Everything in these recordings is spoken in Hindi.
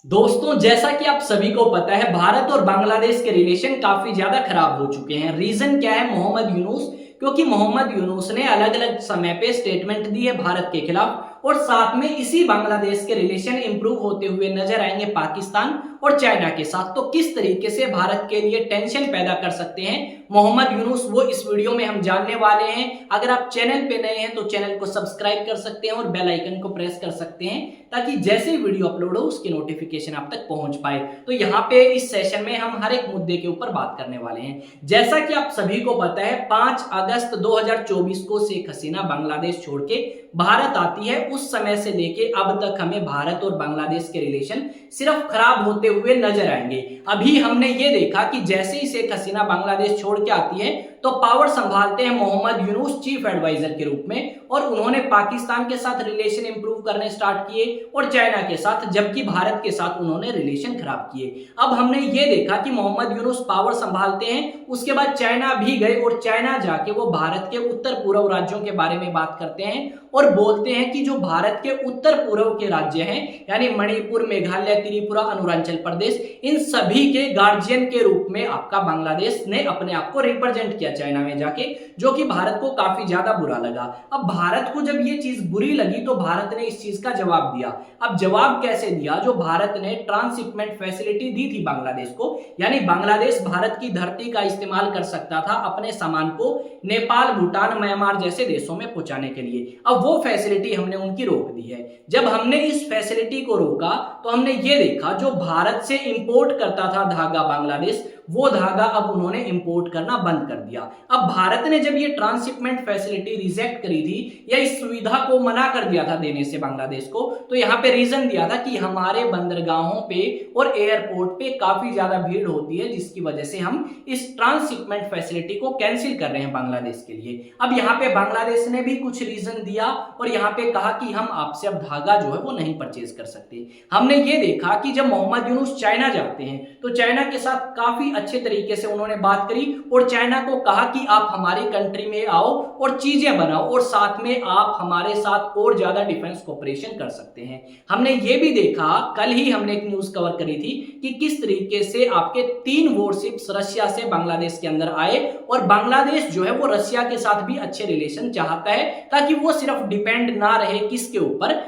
दोस्तों, जैसा कि आप सभी को पता है, भारत और बांग्लादेश के रिलेशन काफी ज्यादा खराब हो चुके हैं। रीजन क्या है? मोहम्मद यूनुस। क्योंकि मोहम्मद यूनुस ने अलग अलग समय पे स्टेटमेंट दी है भारत के खिलाफ, और साथ में इसी बांग्लादेश के रिलेशन इंप्रूव होते हुए नजर आएंगे पाकिस्तान और चाइना के साथ। तो किस तरीके से भारत के लिए टेंशन पैदा कर सकते हैं मोहम्मद यूनुस, वो इस वीडियो में हम जानने वाले हैं। अगर आप चैनल पे नए हैं तो चैनल को सब्सक्राइब कर सकते हैं और बेल आइकन को प्रेस कर सकते हैं, ताकि जैसे ही वीडियो अपलोड हो उसकी नोटिफिकेशन आप तक पहुंच पाए। तो यहाँ पे इस सेशन में हम हर एक मुद्दे के ऊपर बात करने वाले हैं। जैसा कि आप सभी को पता है, 5 अगस्त 2024 को शेख हसीना बांग्लादेश छोड़ के भारत आती है। उस समय से लेके अब तक हमें भारत और बांग्लादेश के रिलेशन सिर्फ खराब होते हुए नजर आएंगे। अभी हमने ये देखा कि जैसे ही शेख हसीना बांग्लादेश छोड़ के आती है तो पावर संभालते हैं मोहम्मद यूनुस चीफ एडवाइजर के रूप में, और उन्होंने पाकिस्तान के साथ रिलेशन इंप्रूव करने स्टार्ट किए और चाइना के साथ, जबकि भारत के साथ उन्होंने रिलेशन खराब किए। अब हमने ये देखा कि मोहम्मद यूनुस पावर संभालते हैं, उसके बाद चाइना भी गए और चाइना जाके वो भारत के उत्तर पूर्व राज्यों के बारे में बात करते हैं और बोलते हैं कि जो भारत के उत्तर पूर्व के राज्य हैं, यानी मणिपुर, मेघालय, त्रिपुरा, अरुणाचल प्रदेश, इन सभी के गार्जियन के रूप में आपका बांग्लादेश ने अपने आप को रिप्रेजेंट किया चाइना में जाके, जो कि भारत को काफी ज्यादा बुरा लगा। अब भारत को जब ये चीज बुरी लगी तो भारत ने इस चीज का जवाब दिया। अब जवाब कैसे दिया? जो भारत ने ट्रांसशिपमेंट फैसिलिटी दी थी बांग्लादेश को, यानी बांग्लादेश भारत की धरती का इस्तेमाल कर सकता था अपने सामान को नेपाल, भूटान, म्यांमार जैसे देशों में पहुंचाने के लिए। अब वो फैसिलिटी हमने उनकी रोक दी है। जब हमने इस फैसिलिटी को रोका तो हमने ये देखा, जो भारत से इंपोर्ट करता था धागा बांग्लादेश, वो धागा अब उन्होंने इंपोर्ट करना बंद कर दिया। अब भारत ने जब ये ट्रांसशिपमेंट फैसिलिटी रिजेक्ट करी थी या इस सुविधा को मना कर दिया था देने से बांग्लादेश को, तो यहाँ पे रीजन दिया था कि हमारे बंदरगाहों पे और एयरपोर्ट पे काफी ज्यादा भीड़ होती है, जिसकी वजह से हम इस ट्रांसशिपमेंट फैसिलिटी को कैंसिल कर रहे हैं बांग्लादेश के लिए। अब यहाँ पे बांग्लादेश ने भी कुछ रीजन दिया और यहाँ पे कहा कि हम आपसे अब धागा जो है वो नहीं परचेज कर सकते। हमने ये देखा कि जब मोहम्मद यूनुस चाइना जाते हैं तो चाइना के साथ काफी अच्छे तरीके से उन्होंने बात करी और चाइना को कहा कि आप हमारी कंट्री में आओ और चीजें बनाओ, और साथ में आप हमारे साथ और ज्यादा डिफेंस कोऑपरेशन कर सकते हैं। हमने ये भी देखा, कल ही हमने एक न्यूज कवर करी थी कि किस तरीके से आपके 3 वॉरशिप्स रशिया से बांग्लादेश के अंदर आए, और बांग्लादेश जो है वो रशिया के साथ भी अच्छे रिलेशन चाहता है, ताकि वो सिर्फ डिपेंड ना रहे किसके ऊपर,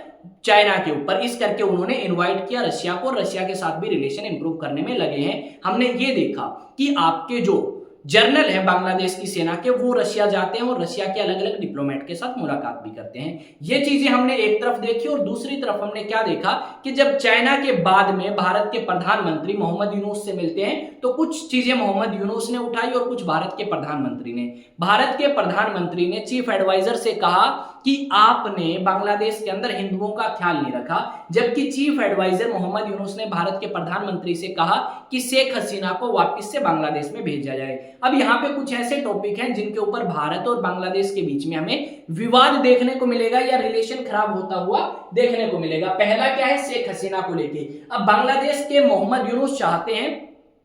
चाइना के ऊपर। इस करके उन्होंने इनवाइट किया रशिया को, रशिया के साथ भी रिलेशन इंप्रूव करने में लगे हैं। हमने ये देखा कि आपके जो जर्नल है बांग्लादेश की सेना के, वो रशिया जाते हैं और रशिया के अलग अलग डिप्लोमेट के साथ मुलाकात भी करते हैं। ये चीजें हमने एक तरफ देखी, और दूसरी तरफ हमने क्या देखा कि जब चाइना के बाद में भारत के प्रधानमंत्री मोहम्मद यूनुस से मिलते हैं तो कुछ चीजें मोहम्मद यूनुस ने उठाई और कुछ भारत के प्रधानमंत्री ने। भारत के प्रधानमंत्री ने चीफ एडवाइजर से कहा कि आपने बांग्लादेश के अंदर हिंदुओं का ख्याल नहीं रखा, जबकि चीफ एडवाइजर मोहम्मद यूनुस ने भारत के प्रधानमंत्री से कहा कि शेख हसीना को वापस से बांग्लादेश में भेजा जाए। अब यहाँ पे कुछ ऐसे टॉपिक हैं जिनके ऊपर भारत और बांग्लादेश के बीच में हमें विवाद देखने को मिलेगा या रिलेशन खराब होता हुआ देखने को मिलेगा। पहला क्या है? शेख हसीना को लेके। अब बांग्लादेश के मोहम्मद यूनुस चाहते हैं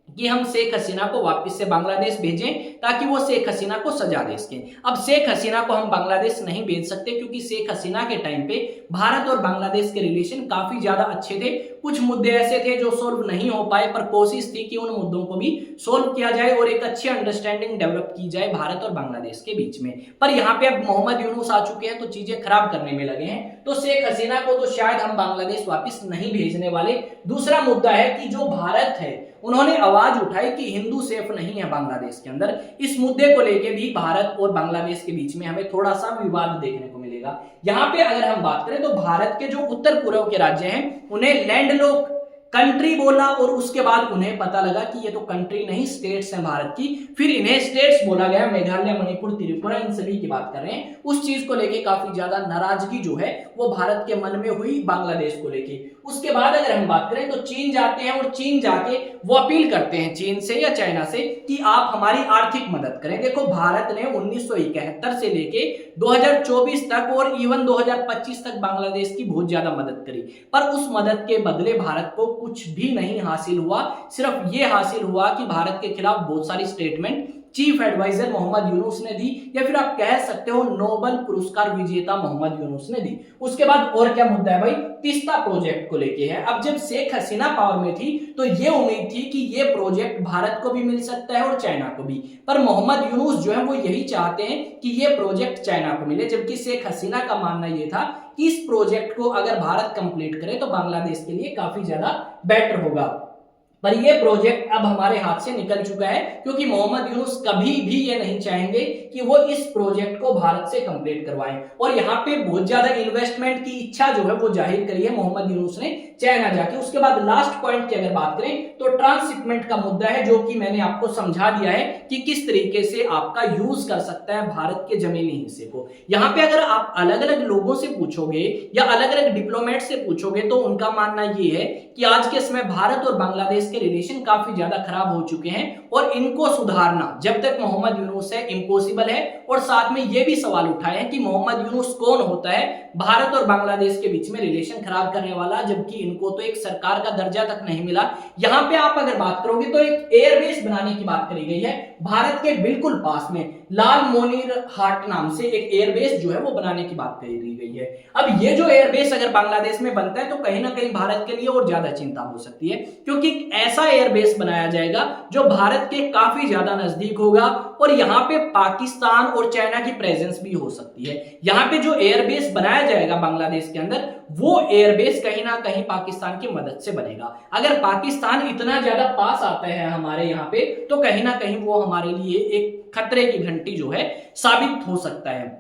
कि हम शेख हसीना को वापस से बांग्लादेश भेजें ताकि वो शेख हसीना को सजा दे सके। अब शेख हसीना को हम बांग्लादेश नहीं भेज सकते, क्योंकि शेख हसीना के टाइम पे भारत और बांग्लादेश के रिलेशन काफी ज्यादा अच्छे थे। कुछ मुद्दे ऐसे थे जो सोल्व नहीं हो पाए, पर कोशिश थी कि उन मुद्दों को भी सोल्व किया जाए और एक अच्छी अंडरस्टैंडिंग डेवलप की जाए भारत और बांग्लादेश के बीच में। पर यहाँ पे अब मोहम्मद यूनुस आ चुके हैं तो चीजें खराब करने में लगे हैं, तो शेख हसीना को तो शायद हम बांग्लादेश वापिस नहीं भेजने वाले। दूसरा मुद्दा है कि जो भारत है, उन्होंने आवाज उठाई कि हिंदू सेफ नहीं है बांग्लादेश के अंदर। इस मुद्दे को लेके भी भारत और बांग्लादेश के बीच में हमें थोड़ा सा विवाद देखने को मिलेगा। यहाँ पे अगर हम बात करें तो भारत के जो उत्तर पूर्व के राज्य हैं उन्हें लैंडलॉक कंट्री बोला, और उसके बाद उन्हें पता लगा कि ये तो कंट्री नहीं, स्टेट्स हैं भारत की, फिर इन्हें स्टेट्स बोला गया। मेघालय, मणिपुर, त्रिपुरा, इन सभी की बात कर रहे हैं। उस चीज को लेके काफी ज्यादा नाराजगी जो है वो भारत के मन में हुई बांग्लादेश को लेके। उसके बाद अगर हम बात करें तो चीन जाते हैं, और चीन जाके वो अपील करते हैं चीन से या चाइना से कि आप हमारी आर्थिक मदद करें। देखो, भारत ने 1971 से लेके 2024 तक और इवन 2025 तक बांग्लादेश की बहुत ज्यादा मदद करी, पर उस मदद के बदले भारत को कुछ भी नहीं हासिल हुआ। सिर्फ ये हासिल हुआ कि भारत के खिलाफ बहुत सारी statement chief adviser Muhammad Yunus ने दी, या फिर आप कह सकते हो नोबेल पुरस्कार विजेता मोहम्मद यूनुस ने दी। उसके बाद और क्या मुद्दा है भाई, तीस्ता प्रोजेक्ट को लेके है। अब जब शेख हसीना पावर में थी तो ये उम्मीद थी कि ये प्रोजेक्ट भारत को भी मिल सकता है और चाइना को भी, पर मोहम्मद यूनुस जो है वो यही चाहते हैं कि ये प्रोजेक्ट चाइना को मिले, जबकि शेख हसीना का मानना ये था कि इस प्रोजेक्ट को अगर भारत कंप्लीट करे तो बांग्लादेश के लिए काफी ज्यादा बेटर होगा। पर ये प्रोजेक्ट अब हमारे हाथ से निकल चुका है, क्योंकि मोहम्मद यूनुस कभी भी ये नहीं चाहेंगे कि वो इस प्रोजेक्ट को भारत से कंप्लीट करवाएं। और यहाँ पे बहुत ज्यादा इन्वेस्टमेंट की इच्छा जो है वो जाहिर करी है मोहम्मद यूनुस ने चाइना जाके। उसके बाद लास्ट पॉइंट की अगर बात करें तो ट्रांसशिपमेंट का मुद्दा है, जो कि मैंने आपको समझा दिया है कि किस तरीके से आपका यूज कर सकता है भारत के जमीनी हिस्से को। यहाँ पे अगर आप अलग अलग लोगों से पूछोगे या अलग अलग डिप्लोमेट से पूछोगे तो उनका मानना ये है कि आज के समय भारत और बांग्लादेश के रिलेशन काफी ज्यादा खराब हो चुके हैं और इनको सुधारना जब तक मोहम्मद यूनुस है इम्पॉसिबल है। और साथ में यह भी सवाल उठाए हैं कि मोहम्मद यूनुस कौन होता है भारत और बांग्लादेश के बीच में रिलेशन खराब करने वाला, जबकि इनको तो एक सरकार का दर्जा तक नहीं मिला। यहां पे आप अगर बात करोगे तो एक एयरबेस बनाने की बात करी गई है भारत के बिल्कुल पास में, लाल मोनीर हाट नाम से एक एयरबेस जो है वो बनाने की बात करी गई है। अब ये जो एयरबेस अगर बांग्लादेश में बनता है तो कहीं ना कहीं भारत के लिए और ज्यादा चिंता हो सकती है, क्योंकि ऐसा एयरबेस बनाया जाएगा जो भारत के काफी ज्यादा नजदीक होगा और यहाँ पे पाकिस्तान और चाइना की प्रेजेंस भी हो सकती है। यहाँ पे जो एयरबेस बनाया जाएगा बांग्लादेश के अंदर, वो एयरबेस कहीं ना कहीं पाकिस्तान की मदद से बनेगा। अगर पाकिस्तान इतना ज्यादा पास आता है हमारे यहाँ पे तो कहीं ना कहीं वो हमारे लिए एक खतरे की घंटी जो है साबित हो सकता है।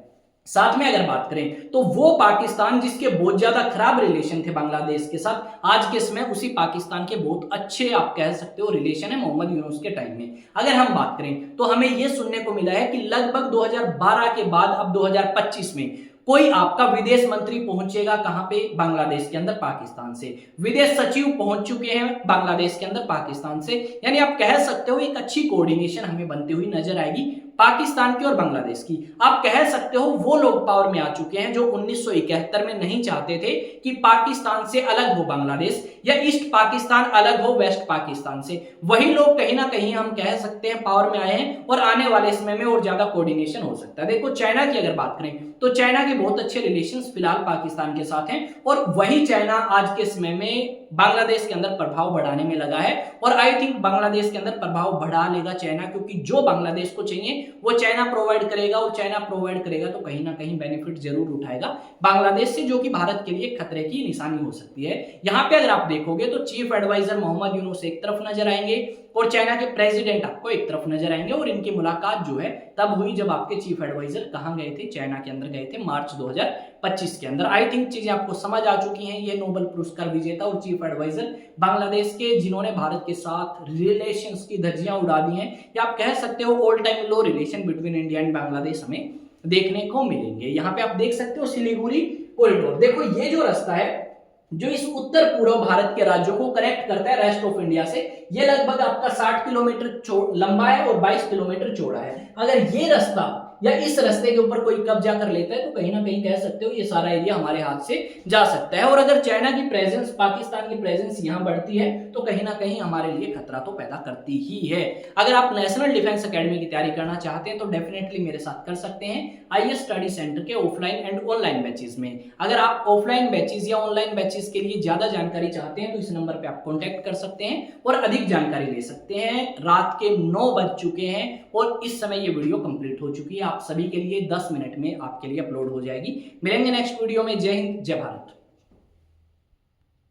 साथ में अगर बात करें तो वो पाकिस्तान जिसके बहुत ज्यादा खराब रिलेशन थे बांग्लादेश के साथ, आज के समय उसी पाकिस्तान के बहुत अच्छे आप कह सकते हो रिलेशन है मोहम्मद यूनुस के टाइम में। अगर हम बात करें तो हमें यह सुनने को मिला है कि लगभग 2012 के बाद अब 2025 में कोई आपका विदेश मंत्री पहुंचेगा कहां पे, बांग्लादेश के अंदर पाकिस्तान से। विदेश सचिव पहुंच चुके हैं बांग्लादेश के अंदर पाकिस्तान से, यानी आप कह सकते हो एक अच्छी कोऑर्डिनेशन हमें बनती हुई नजर आएगी पाकिस्तान की और बांग्लादेश की। आप कह सकते हो वो लोग पावर में आ चुके हैं जो 1971 में नहीं चाहते थे कि पाकिस्तान से अलग हो बांग्लादेश या ईस्ट पाकिस्तान अलग हो वेस्ट पाकिस्तान से। वही लोग कहीं ना कहीं हम कह सकते हैं पावर में आए हैं और आने वाले समय में और ज्यादा कोऑर्डिनेशन हो सकता है। देखो चाइना की अगर बात करें तो चाइना के बहुत अच्छे रिलेशंस फिलहाल पाकिस्तान के साथ हैं और वही चाइना आज के समय में बांग्लादेश के अंदर प्रभाव बढ़ाने में लगा है और आई थिंक बांग्लादेश के अंदर प्रभाव बढ़ा लेगा चाइना, क्योंकि जो बांग्लादेश को चाहिए वो चाइना प्रोवाइड करेगा और चाइना प्रोवाइड करेगा तो कहीं ना कहीं बेनिफिट जरूर उठाएगा बांग्लादेश से, जो कि भारत के लिए खतरे की निशानी हो सकती है। यहाँ पे अगर आप देखोगे तो चीफ एडवाइजर मोहम्मद यूनुस एक तरफ नजर आएंगे और चाइना के प्रेसिडेंट आपको एक तरफ नजर आएंगे और इनकी मुलाकात जो है तब हुई जब आपके चीफ एडवाइजर कहां गए थे, चाइना के अंदर गए थे मार्च 2025 के अंदर। आई थिंक चीजें आपको समझ आ चुकी हैं। ये नोबेल पुरस्कार विजेता और चीफ एडवाइजर बांग्लादेश के, जिन्होंने भारत के साथ रिलेशंस की धज्जियां उड़ा दी हैं, या आप कह सकते हो all time low relation between India and Bangladesh हमें देखने को मिलेंगे। यहाँ पे आप देख सकते हो सिलीगुड़ी कॉरिडोर। देखो ये जो रास्ता है जो इस उत्तर पूर्व भारत के राज्यों को कनेक्ट करता है रेस्ट ऑफ इंडिया से, ये लगभग आपका 60 किलोमीटर लंबा है और 22 किलोमीटर चौड़ा है। अगर ये रास्ता या इस रास्ते के ऊपर कोई कब्जा कर लेता है तो कहीं ना कहीं कह सकते हो ये सारा एरिया हमारे हाथ से जा सकता है। और अगर चाइना की प्रेजेंस, पाकिस्तान की प्रेजेंस यहाँ बढ़ती है तो कहीं ना कहीं हमारे लिए खतरा तो पैदा करती ही है। अगर आप नेशनल डिफेंस एकेडमी की तैयारी करना चाहते हैं तो डेफिनेटली मेरे साथ कर सकते हैं आईएएस स्टडी सेंटर के ऑफलाइन एंड ऑनलाइन बैचेस में। अगर आप ऑफलाइन बैचेस या ऑनलाइन बैचेस के लिए ज्यादा जानकारी चाहते हैं तो इस नंबर पे आप कॉन्टेक्ट कर सकते हैं और अधिक जानकारी ले सकते हैं। रात के 9 बज चुके हैं और इस समय ये वीडियो कंप्लीट हो चुकी है। आप सभी के लिए 10 मिनट में आपके लिए अपलोड हो जाएगी। मिलेंगे नेक्स्ट वीडियो में। जय हिंद, जय भारत।